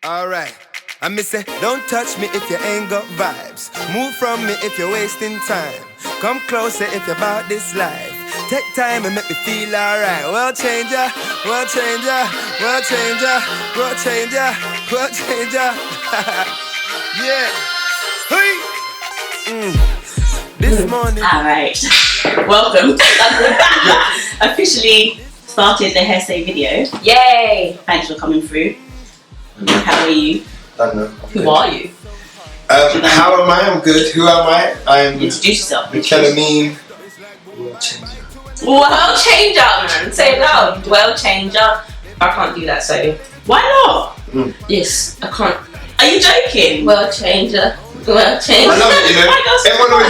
Alright. I miss say, don't touch me if you ain't got vibes. Move from me if you're wasting time. Come closer if you're about this life. Take time and make me feel alright. World changer, world changer, world changer, world changer, world changer. Yeah. Hey. This morning. Alright. Welcome. Officially started the hairstay video. Yay! Thanks for coming through. How are you? I don't know. Who are you? How am I? I'm good. Who am I? I'm Introduce yourself. Mikel Ameen. World changer. World changer, man. Say it loud. World changer. I can't do that, so why not? Yes, I can't. Are you joking? World changer. World changer. I love it, you know. Everyone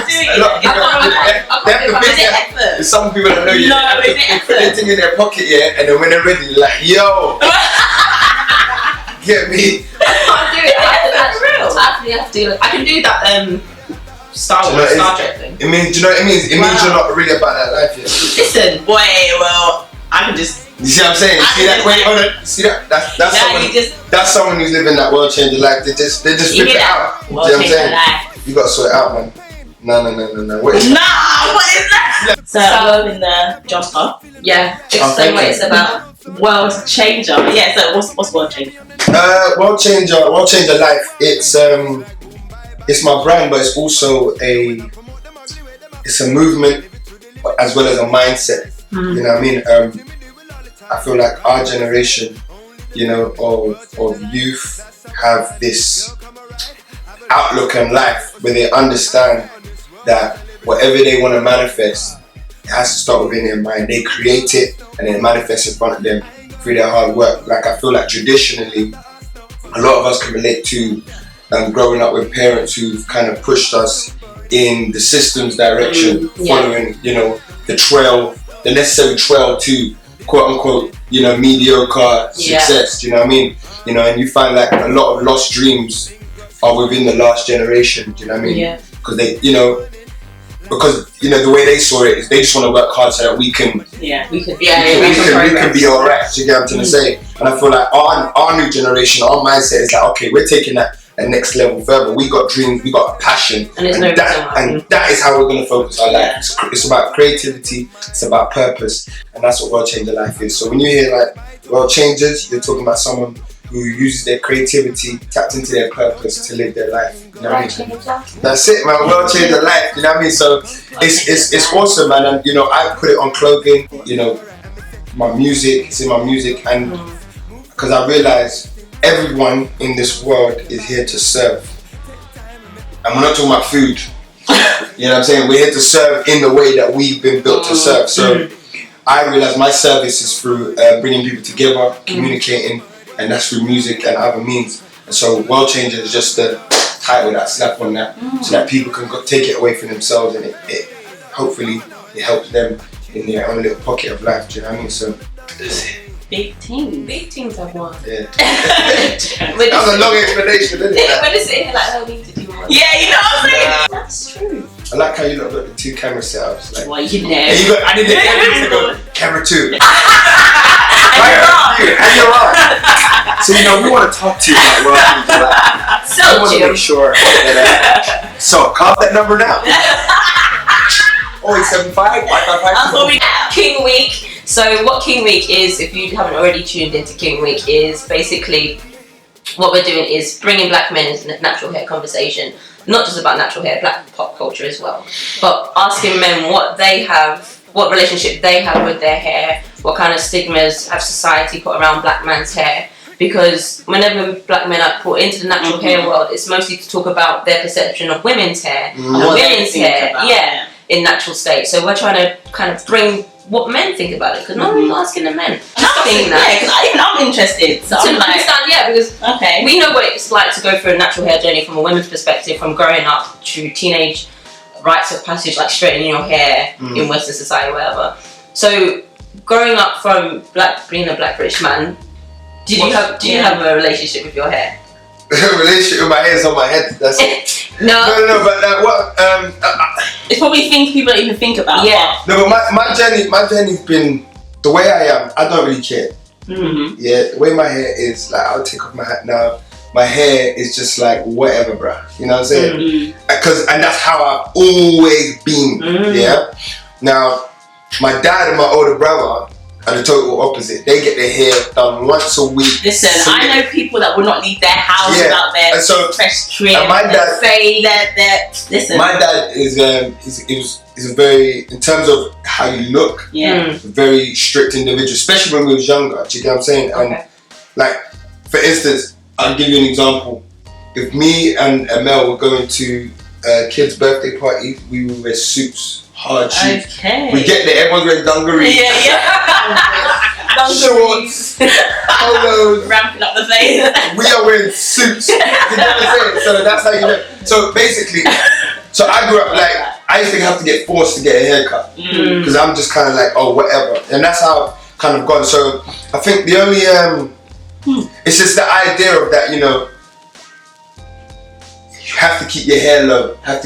always. Some people don't know you. No, is it effort? Put anything in their pocket, yeah, and then when they're ready, you're like, yo. Get me? I can't do it. I actually have to. I can do that. Star Wars, Star Trek thing. It means, do you know what it means? It means you're not really about that life yet. Listen, boy. Well, I can just. You see what I'm saying? See that? Wait, hold on. See that? That's someone. That's someone who's living that world changing life. They just rip it out. You know what I'm saying? You gotta sort it out, man. No. What is what is that? So I'm in the jumper. Yeah. Explain what it's about. World changer. Yeah. So what's world changer? World changer life. It's my brand, but it's also a movement as well as a mindset. You know what I mean? I feel like our generation, you know, of youth have this outlook on life where they understand that whatever they want to manifest, it has to start within their mind. They create it and it manifests in front of them through their hard work. Like I feel like traditionally, a lot of us can relate to growing up with parents who've kind of pushed us in the system's direction, following, you know, the necessary trail to quote unquote, you know, mediocre success. Do you know what I mean? You know, and you find like a lot of lost dreams are within the last generation. Do you know what I mean? Yeah. Because they, you know, the way they saw it is they just want to work hard so that we can be alright. Do you get what I'm trying to say? And I feel like our new generation, our mindset is like, okay, we're taking that next level further. We got dreams, we got passion, and that is how we're going to focus our life. It's about creativity, it's about purpose, and that's what World Changer Life is. So when you hear like World Changers, you're talking about someone who uses their creativity, tapped into their purpose to live their life. You know what I mean? That's it, man. World Changer Life. You know what I mean? So it's awesome, man. And you know, I put it on clothing. You know, my music. It's in my music, and because I realize everyone in this world is here to serve. And we're not talking about food. You know what I'm saying? We're here to serve in the way that we've been built to serve. So I realize my service is through bringing people together, communicating, and that's through music and other means. And so World Changer is just the title that I slap on that, so that people can take it away from themselves, and it hopefully it helps them in their own little pocket of life. Do you know what I mean? So that's it. Big teams have won. Yeah. That was a long explanation, isn't it? When it's sitting here like, oh, we need to do more. Yeah, you know what I'm saying? That's true. I like how you look at the two camera setups. Like, well, you know. I did the camera 2. And you're on. So you know, we want to talk to you about World Changer. I want to make sure that. So call that number now. 0875 555. King Week. So what King Week is, if you haven't already tuned into King Week, is basically what we're doing is bringing black men into the natural hair conversation. Not just about natural hair, black pop culture as well. But asking men what they have, what relationship they have with their hair, what kind of stigmas have society put around black man's hair. Because whenever black men are put into the natural hair world, it's mostly to talk about their perception of women's hair and women's hair, in natural state. So we're trying to kind of bring what men think about it, because no one's asking the men. Because I'm interested. So I'm like, understand, because we know what it's like to go through a natural hair journey from a woman's perspective, from growing up to teenage rites of passage, like straightening your hair in Western society, whatever. So growing up from being a black British man, do you have a relationship with your hair? Relationship with my hair is on my head. That's it. No, but it's probably things people don't even think about. Yeah. No, but my journey's been the way I am. I don't really care. Mm-hmm. Yeah, the way my hair is, like, I'll take off my hat now. My hair is just like whatever, bruh. You know what I'm saying? And that's how I've always been. Yeah. Now, my dad and my older brother are the total opposite. They get their hair done once a week. Listen, I know people that would not leave their house without their fresh trim. And my dad, listen. My dad is a very, in terms of how you look, very strict individual, especially when we was younger. Do you get what I'm saying? And like, for instance, I'll give you an example. If me and Mel were going to a kid's birthday party, we would wear suits, hard suits. Okay. We get there, everyone's wearing dungarees. Shorts, polos. Ramping up the face. We are wearing suits. You know what I'm saying? So that's how you know. So basically, so I grew up like, I used to have to get forced to get a haircut. Because I'm just kind of like, oh, whatever. And that's how I've kind of gone. So I think the only, it's just the idea of that, you know, you have to keep your hair low. As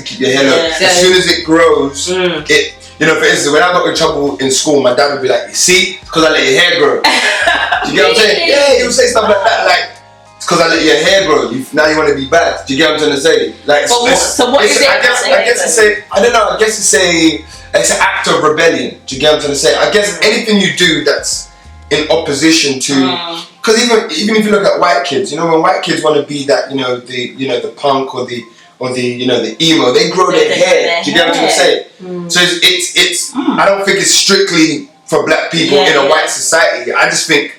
soon as it grows, it, you know, for instance, when I got in trouble in school, my dad would be like, you see, it's because I let your hair grow. Do you get what I'm saying? Yeah, he would say stuff like that, like, it's because I let your hair grow. Now you want to be bad. Do you get what I'm trying to say? Like, so what is it? I guess it's I don't know, I guess it's an act of rebellion. Do you get what I'm trying to say? I guess anything you do that's in opposition to, because even if you look at white kids, you know, when white kids want to be that, the punk or the the emo, they grow their hair. Do you get what I'm trying to say? So it's I don't think it's strictly for black people in a white society. I just think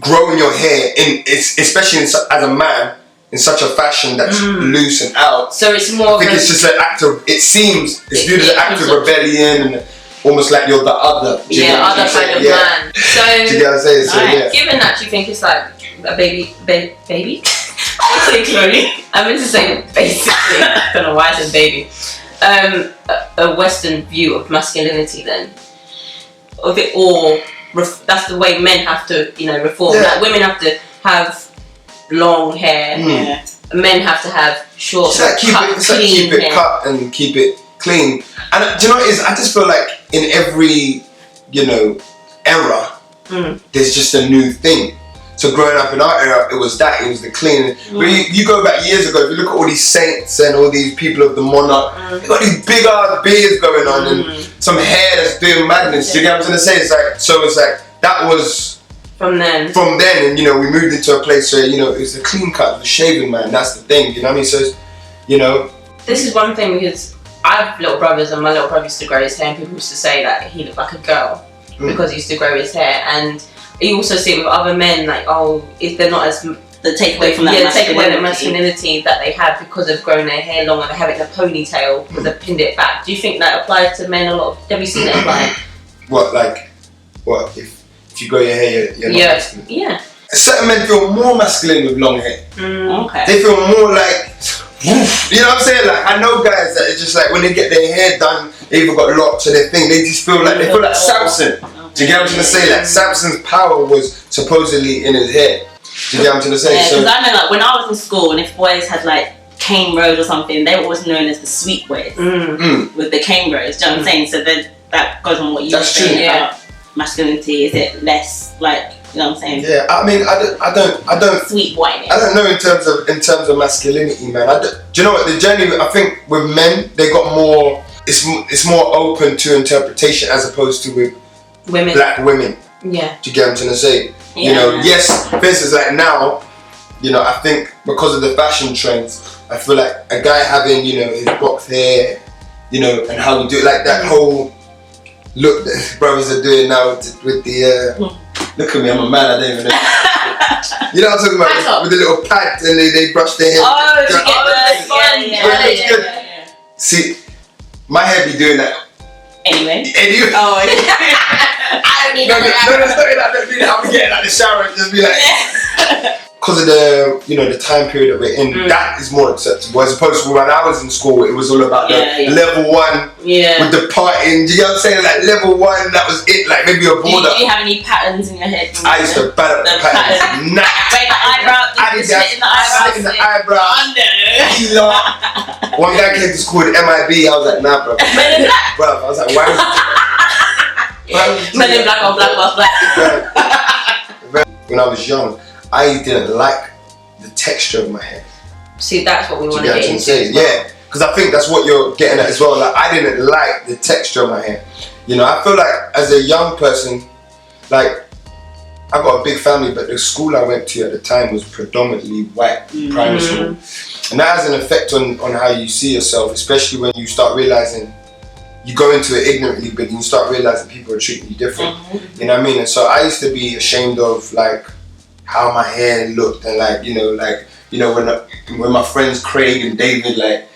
growing your hair especially as a man, in such a fashion that's loose and out. So it's more. I think it's just an act of. It's viewed as an act of rebellion and almost like you're the other. Other kind of man. So, do you get what I'm saying? So given that, do you think it's like a baby? Basically, I meant to say basically. I don't know why I said baby. A Western view of masculinity, then, of it all. That's the way men have to, reform. Like women have to have long hair. Men have to have short, keep it cut and keep it clean. And do you know what it is? I just feel like in every, era, there's just a new thing. So growing up in our era, it was the clean. But you go back years ago, if you look at all these saints and all these people of the monarch, they got these big ass beards going on and some hair that's doing madness. Do you get what I'm trying to say? It's like that was from then, and we moved into a place where it was a clean cut, the shaving man. That's the thing. You know what I mean? So this is one thing, because I have little brothers, and my little brother used to grow his hair, and people used to say that he looked like a girl because he used to grow his hair. And you also see it with other men, like, if they're not as take away the masculinity that they have because of growing their hair long and they have it in a ponytail because they've pinned it back. Do you think that applies to men a lot? Have you seen it apply? What if you grow your hair, you're not masculine? Yeah. Certain men feel more masculine with long hair. Okay. They feel more like, you know what I'm saying? Like, I know guys that it's just like when they get their hair done, they either got locks or their thing, they just feel like Samson. Do you get what I'm trying to say? Like, Samson's power was supposedly in his hair. Do you get what I'm trying to say? Yeah, because I know, like, when I was in school, and if boys had like cane rows or something, they were always known as the sweet boys with the cane rows. Do you know what I'm saying? So then that goes on what you were saying about masculinity. Is it less like, you know what I'm saying? Yeah, I mean, I don't sweet whiteness. I don't know in terms of masculinity, man. Do you know what the journey? I think with men, they got more. It's more open to interpretation as opposed to with women. Black women. Yeah. Do you get what I'm trying to say? Yeah. Yes, for instance, like now, I think because of the fashion trends, I feel like a guy having, his box hair, and how we do it, like that whole look that brothers are doing now with the, look at me, I'm a man, I don't even know. You know what I'm talking about? With the little pads and they brush their hair. Yeah. See, my hair be doing that. Anyway. Oh, I don't need that. No, it's not that. Don't do that. I'm getting out the shower and just be like, because of the, the time period that we're in, that is more acceptable. As opposed to when I was in school, it was all about the level 1 with the partying. Do you know what I'm saying? Like level 1, that was it. Like maybe a border. Do you have any patterns in your head? I used to bat up the patterns. Nah. Wait, the eyebrow. Slit in the eyebrow. One guy came to school with MIB. I was like, nah, bro. Men in Black. Bro, I was like, why? Men in Black or Black was Black. Very when I was young, I didn't like the texture of my hair. See, that's what we want to get into. Yeah, because I think that's what you're getting at as well. Like, I didn't like the texture of my hair. You know, I feel like as a young person, like, I got a big family, but the school I went to at the time was predominantly white primary school. And that has an effect on how you see yourself, especially when you start realizing, you go into it ignorantly, but you start realizing people are treating you different. You know what I mean? And so I used to be ashamed of like how my hair looked, and like, when my friends Craig and David, like,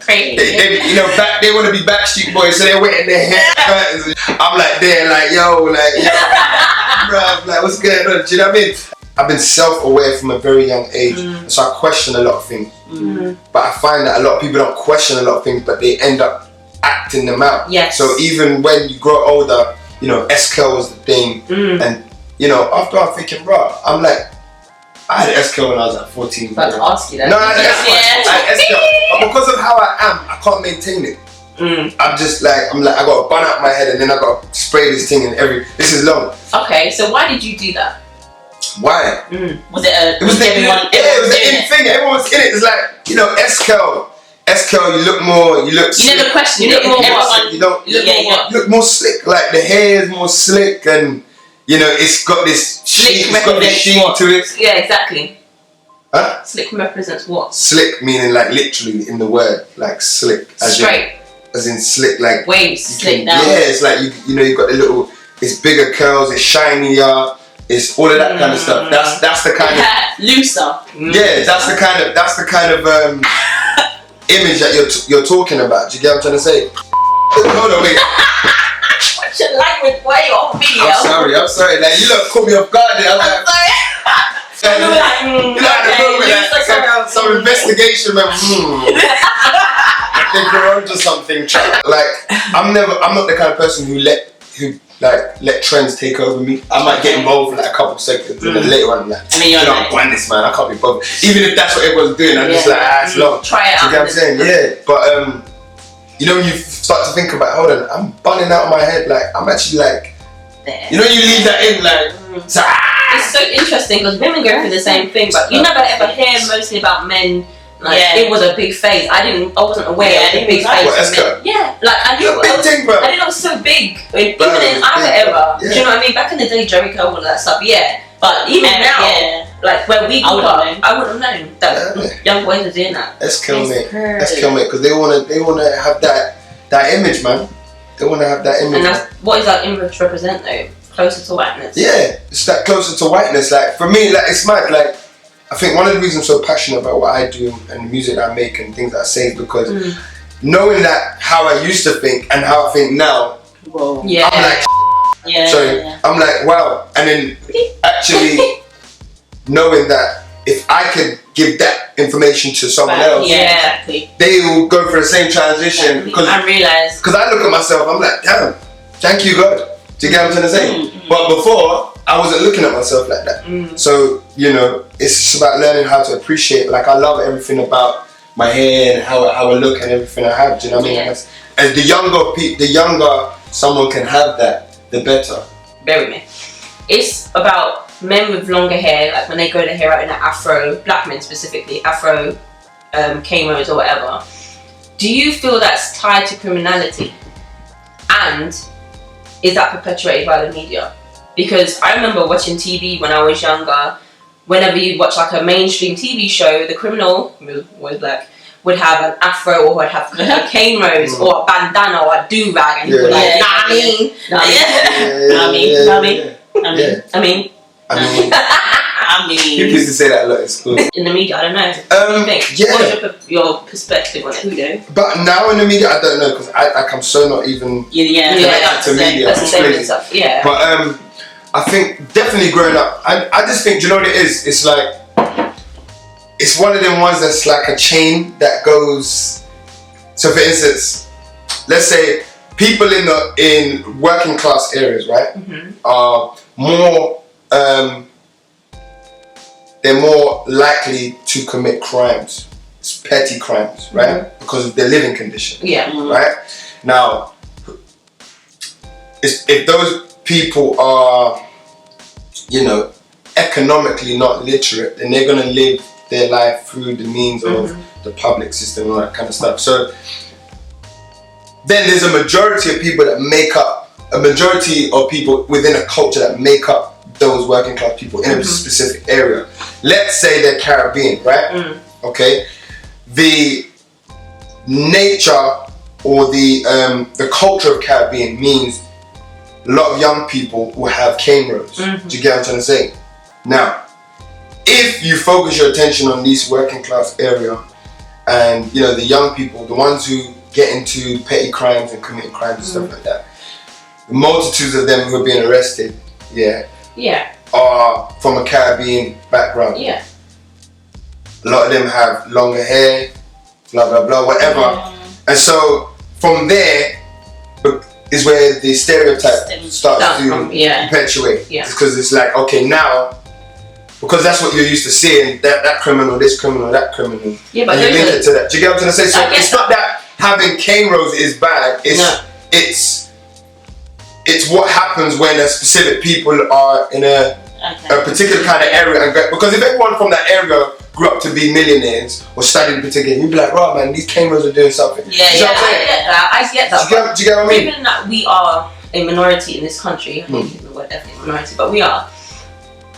Craig, they want to be Backstreet Boys, so they're wetting their hair curtains. I'm like there, like, yo, bruh, like, what's going on? Do you know what I mean? I've been self-aware from a very young age, so I question a lot of things. But I find that a lot of people don't question a lot of things, but they end up acting them out. Yes. So even when you grow older, S-curl was the thing, and after I'm thinking, bro, I'm like, I had S-curl when I was like 14. About to ask you that. No, I had S-curl, but because of how I am, I can't maintain it. I'm just like, I got a bun out my head, and then I got to spray this thing, and this is long. Okay, so why did you do that? Why? Was it a? It was the in thing. Everyone was in it. It's like, S-curl. S-curl, you look more. You never question it. You look more slick. Like, the hair is more slick, and it's got this sheen. It's got this sheen to it. Yeah, exactly. Huh? Slick represents what? Slick meaning like literally in the word, like slick. As in slick, like waves, slick down. Yeah, it's like you've got the little. It's bigger curls. It's shinier. It's all of that kind of stuff. That's the kind of looser. Yeah, that's the kind of image that you're talking about. Do you get what I'm trying to say? Hold on, wait. What's your language? Why are you on video? I'm sorry. Like, you look caught me off guard there. I'm like, some investigation, man. I think you're onto something. Like, I'm not the kind of person who let trends take over me. I might get involved for like a couple of seconds, and then later on, I'm like, I'm going this, man. I can't be bothered. Even if that's what everyone's doing, I'm just like, it's long. Try it out. You get what I'm saying? Yeah, but when you start to think about, hold on, I'm bunning out of my head. Like, I'm actually like, you leave that in, like, it's so interesting because women go through the same thing, but you never ever hear mostly about men. Like, it was a big phase. I wasn't aware of the big phase. Yeah, like I knew I didn't know it was so big. Even in our era, do you know what I mean? Back in the day, Jericho, all of that stuff. Yeah, but even now, like where we grew up, I wouldn't have known that young boys are doing that. Let's kill me, because they wanna have that image, man. They wanna have that image. And that's what is that image represent though? Closer to whiteness. Yeah, it's that closer to whiteness. Like, for me, like, it's mad. Like, I think one of the reasons I'm so passionate about what I do and the music that I make and things that I say is because knowing that how I used to think and how I think now, I'm like, I'm like, wow. And then actually knowing that if I could give that information to someone else, they will go for the same transition. Because I realize. Because I look at myself, I'm like, damn, thank you, God. Do you get what I'm trying to say? But before, I wasn't looking at myself like that. So, it's just about learning how to appreciate. Like, I love everything about my hair and how I look and everything I have. Do you know what I mean? As the younger someone can have that, the better. Very me. It's about men with longer hair, like when they grow their hair out in an afro, black men specifically, afro, K-mos or whatever. Do you feel that's tied to criminality? And is that perpetuated by the media? Because I remember watching TV when I was younger. Whenever you'd watch like a mainstream TV show, the criminal, who was black, would have an afro or would have a cane rose or a bandana or a do-rag, and he would like, I mean, people used to say that a lot in school. In the media, I don't know. What do you think? What's your perspective on it? But now in the media, I don't know, because I'm so not even connected to media. That's the same stuff. Yeah. But I think definitely growing up, I just think, do you know what it is? It's like, it's one of them ones that's like a chain that goes. So for instance, let's say people in working class areas, right, are more. They're more likely to commit crimes, petty crimes, right? Because of their living condition. Yeah. Right? Now, if those people are you know, economically not literate, then they're going to live their life through the means of the public system and all that kind of stuff. So then there's a majority of people that make up, a majority of people within a culture that make up those working class people in a specific area. Let's say they're Caribbean, right? Okay. The nature or the culture of Caribbean means a lot of young people will have cane rows. Do you get what I'm trying to say? Now, if you focus your attention on this working class area and, you know, the young people, the ones who get into petty crimes and committing crimes and stuff like that, the multitudes of them who are being arrested, are from a Caribbean background. A lot of them have longer hair, blah, blah, blah, whatever. And so from there is where the stereotype starts to perpetuate. Because it's like, okay, now, because that's what you're used to seeing, that criminal, this criminal, that criminal. Yeah, but and you link it to that. Do you get what I'm trying to say? So it's not that having cane rows is bad. It's what happens when a specific people are in a particular kind of area. Because if everyone from that area grew up to be millionaires or studied particularly, you'd be like, right, man, these cane rows are doing something. I get that. Do you get what I mean? Given that we are a minority in this country, I think the word ethnic minority, but we are.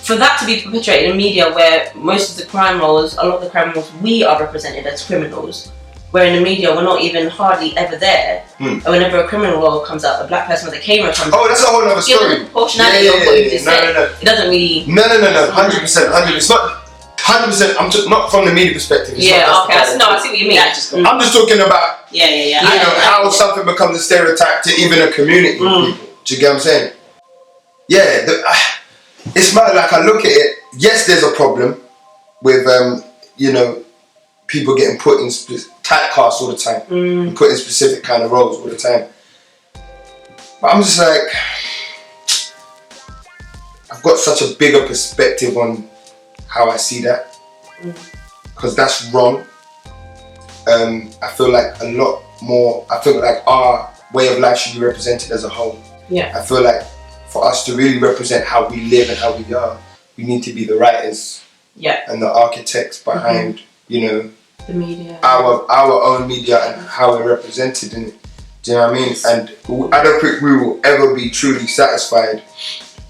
For that to be perpetuated in media where most of the crime roles, a lot of the crime roles, we are represented as criminals, where in the media we're not even hardly ever there. And whenever a criminal role comes out, a black person with a camera comes out. That's a whole other story. Given the proportionality of what you just said, it doesn't really... No, 100%. It's not 100%, I'm just not from the media perspective. I see what you mean. I'm just talking about, you know, how something becomes a stereotype to even a community of people. Do you get what I'm saying? It's mad, like I look at it, yes, there's a problem with, you know, people getting put in typecasts all the time, and put in specific kind of roles all the time. But I'm just like, I've got such a bigger perspective on how I see that, because that's wrong. I feel like a lot more, I feel like our way of life should be represented as a whole. I feel like for us to really represent how we live and how we are, we need to be the writers and the architects behind, you know, the media, our own media and how we're represented in it. Do you know what I mean? And I don't think we will ever be truly satisfied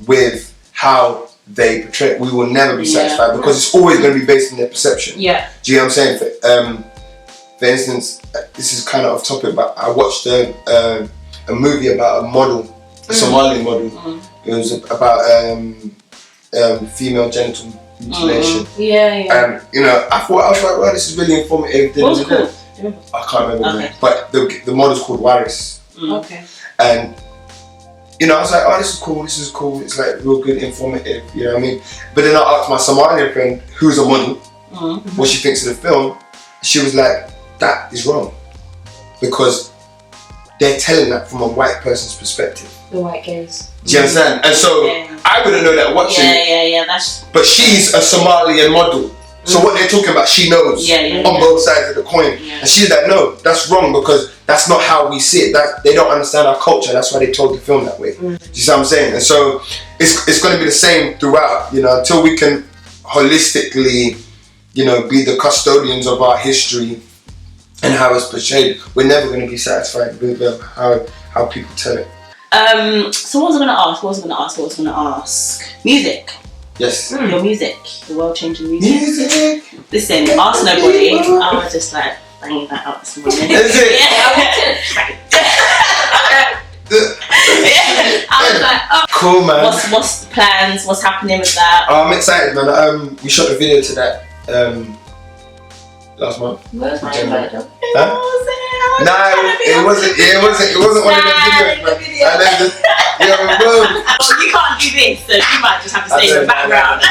with how they portray it. We will never be satisfied because it's always going to be based on their perception. Do you know what I'm saying? For instance, this is kind of off topic, but I watched a movie about a model, a Somali model. It was about female genital mutilation. And you know, I was like, well, this is really informative. What was it called? I can't remember the name, but the model's called Waris. And you know, I was like, oh, this is cool. It's like real good, informative. You know what I mean? But then I asked my Somalian friend, who's a model, what she thinks of the film. She was like, that is wrong, because they're telling that from a white person's perspective. The white gaze. Do you understand? And so I wouldn't know that watching. But she's a Somalian model. So what they're talking about, she knows on both sides of the coin. And she's like, no, that's wrong, because that's not how we see it. That they don't understand our culture. That's why they told the film that way. Do you see what I'm saying? And so it's going to be the same throughout. You know, until we can holistically, you know, be the custodians of our history and how it's portrayed, we're never going to be satisfied with how people tell it. So what was I going to ask? Music. Yes. Your music. The world-changing music. Listen, ask nobody. I was just like banging that out this morning. Is it? I was like, oh. Cool, man. What's the plans? What's happening with that? Oh, I'm excited, man. We shot a video to that last month. Where's my video? It wasn't one of them videos, man. Well, you can't do this, so you might just have to stay in the background.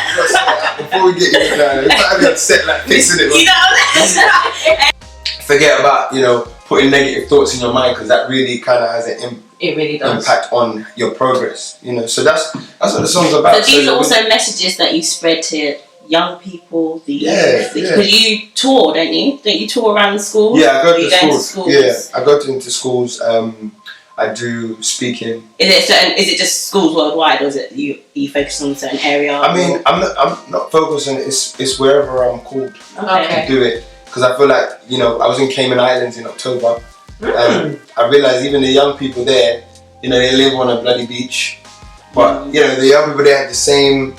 Before we get you there, it's not even set like fixing it. You know? Forget about, you know, putting negative thoughts in your mind, because that really kind of has an impact on your progress. You know, so that's what the song's about. So these are also messages that you spread to young people, because you tour, don't you? Don't you tour around the schools? Yeah, I go to schools. Yeah, I go into schools. I I do speaking. Is it just schools worldwide, or is it you focus on a certain area? I mean, I'm not focused on it. It's wherever I'm called to do it, because I feel like, you know, I was in Cayman Islands in October, and I realized even the young people there, you know, they live on a bloody beach, but you know, the young people there have the same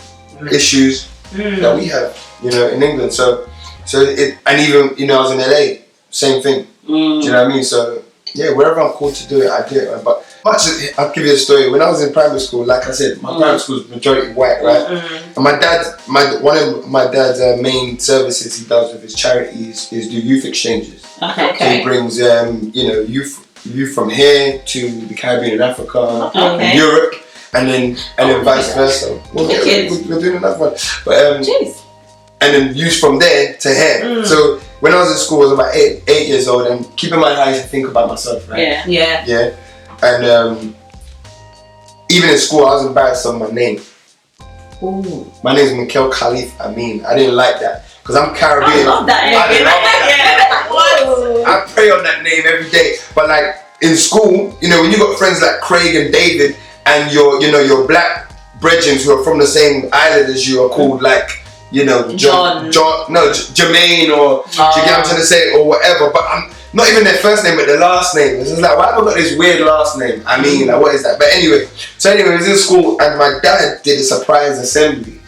issues that we have, you know, in England. So it, and even, you know, I was in LA, same thing. Do you know what I mean? So yeah, wherever I'm called to do it, I do it. But I'll give you a story. When I was in primary school, like I said, my primary school is majority white, right? And my dad, one of my dad's main services he does with his charities is do youth exchanges. Okay. So he brings you know, youth from here to the Caribbean and Africa and Europe, and then vice versa. Well, we're doing another one, but and then youth from there to here. So when I was in school, I was about 8 years old, and keep in mind how I used to think about myself, right? Yeah. And even in school, I was embarrassed of my name. Ooh. My name is Mikel Ameen. I didn't like that because I'm Caribbean. I love that. I pray on that name every day. But like in school, you know, when you got friends like Craig and David, and your black brethren who are from the same island as you are called like, you know, Jermaine, or do you get what I'm trying to say, or whatever. But I'm not even their first name, but their last name. It's just like, why have I got this weird last name? I mean, like, what is that? But anyway, I was in school, and my dad did a surprise assembly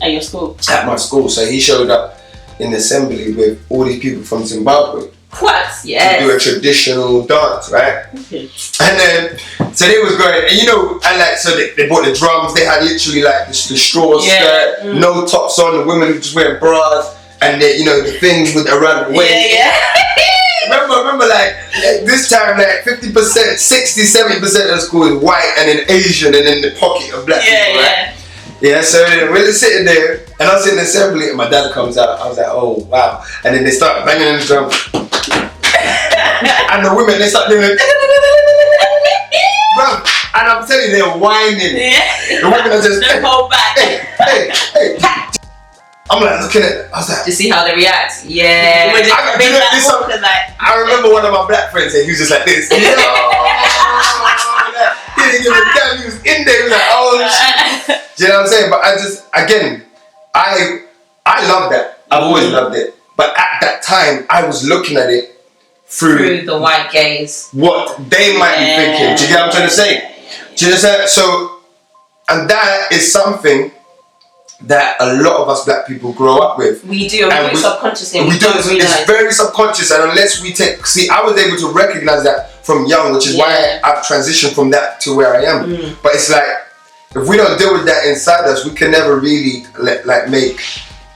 at your school. At my school, so he showed up in the assembly with all these people from Zimbabwe. What? To do a traditional dance, right? And then, so they was going, and you know, and like, so they bought the drums. They had literally like the straw skirt, no tops on. The women just wearing bras, and they, you know, the things with around the waist. Remember, like this time, like 50%, 60-70% of the school is white, and then Asian, and then the pocket of black people, right? Yeah, so then we're sitting there, and I was in the assembly, and my dad comes out. I was like, oh wow! And then they start banging on the drum, and the women they start doing it. Bro, and I'm telling you, they're whining. The women are just hold back. Hey. I'm like looking at it. I was like, to see how they react. I remember one of my black friends, and he was just like this. He didn't give a damn. He was in there. He was like, oh shit. Do you know what I'm saying? But I love that. I've always loved it. But at that time, I was looking at it through the white gaze. What they might be thinking. Do you get what I'm trying to say? Do you understand? So, and that is something that a lot of us black people grow up with. We do, and we do subconsciously. It's very subconscious, and unless we see, I was able to recognize that from young, which is why I've transitioned from that to where I am. But it's like, if we don't deal with that inside us, we can never really make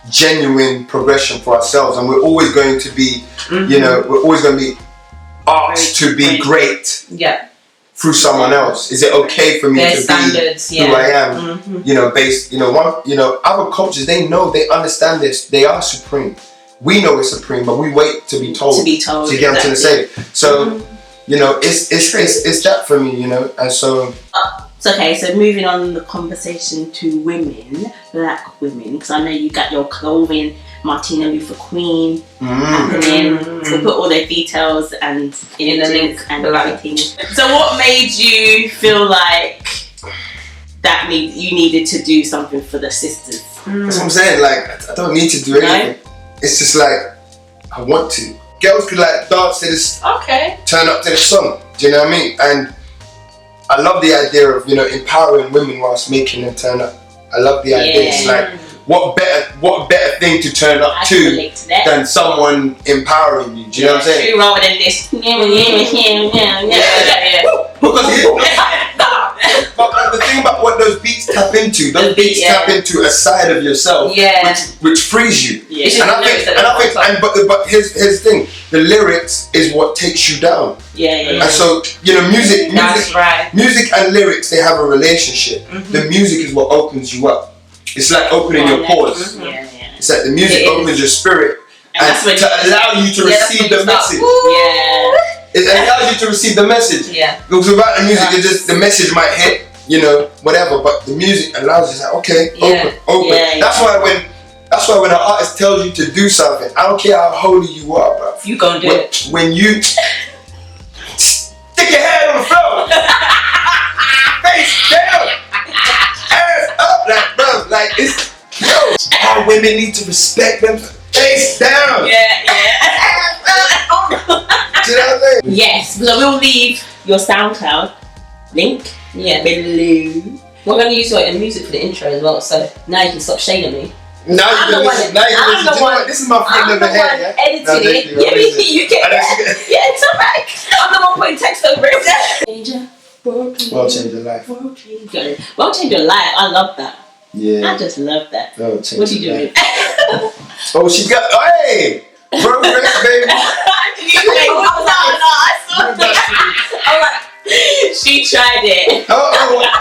genuine progression for ourselves, and we're always going to be, you know, we're always going to be asked to be great. Through someone else. Is it okay for me to be who I am? You know, based, you know, other cultures, they know, they understand this. They are supreme. We know we're supreme, but we wait to be told. To get them to say. So, you know, it's that for me, you know, and so. Okay, so moving on the conversation to women, black women, because I know you got your clothing, Martina Luther Queen happening. We'll put all their details and in the link and everything. So what made you feel like you needed to do something for the sisters? That's what I'm saying, like, I don't need to do anything. It's just like, I want to. Girls could like dance to this, turn up to the song, do you know what I mean? And I love the idea of, you know, empowering women whilst making them turn up. I love the idea. It's like, what better thing to turn up to than someone empowering you? Do you know what I'm saying? Rather than this. But the thing about what those beats tap into, tap into a side of yourself, which frees you. But here's the thing: the lyrics is what takes you down. And so, you know, music and lyrics, they have a relationship. The music is what opens you up. It's like opening your pores. It's like the music opens your spirit and to allow you to receive the message. It allows you to receive the message. Because without the music, the message might hit, you know, whatever. But the music allows you to say, okay, open. That's why when an artist tells you to do something, I don't care how holy you are, bro. You gonna do it. When you stick your head on the floor. lot of women need to respect them. Face down. Yeah. Do you know what I'm saying? Yes, so we'll leave your SoundCloud link below. We're going to use your music for the intro as well, so now you can stop shading me. Now you can listen. Now you can listen. Do you know what? This is my friend over here. Yeah? Editing it. You get it. Yeah, it's alright. I'm the one putting text over it. Well, change your life. Well, change your life. I love that. Yeah. I just love that. Well, change What are you doing? Oh, she got. Hey! Progress, baby. She tried it. Oh,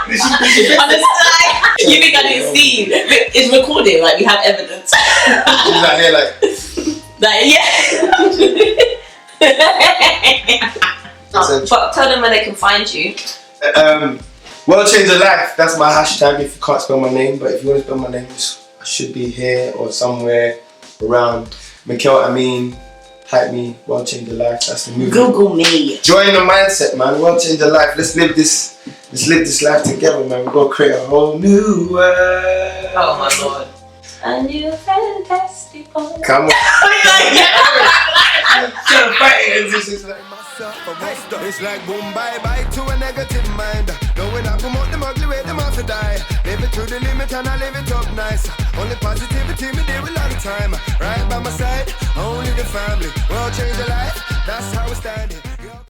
did she On the side. You think I didn't see? It's recorded, like we have evidence. She's not here, like. But tell them where they can find you. Well, change your life. That's my hashtag if you can't spell my name. But if you want to spell my name, I should be here or somewhere around. Mikel Ameen. Type me, Well Change Your Life. That's the movie. Google me. Join the mindset, man. Well Change Your Life. Let's live this life together, man. We're gonna create a whole new world. Oh my lord. A new fantastic world. Come on. It's like boom, bye bye to a negative mind. Knowing I promote them ugly way, them have to die. Live it to the limit and I live it up nice. Only positivity me there a lot of time. Right by my side, only the family. Well, change your life, that's how we stand it.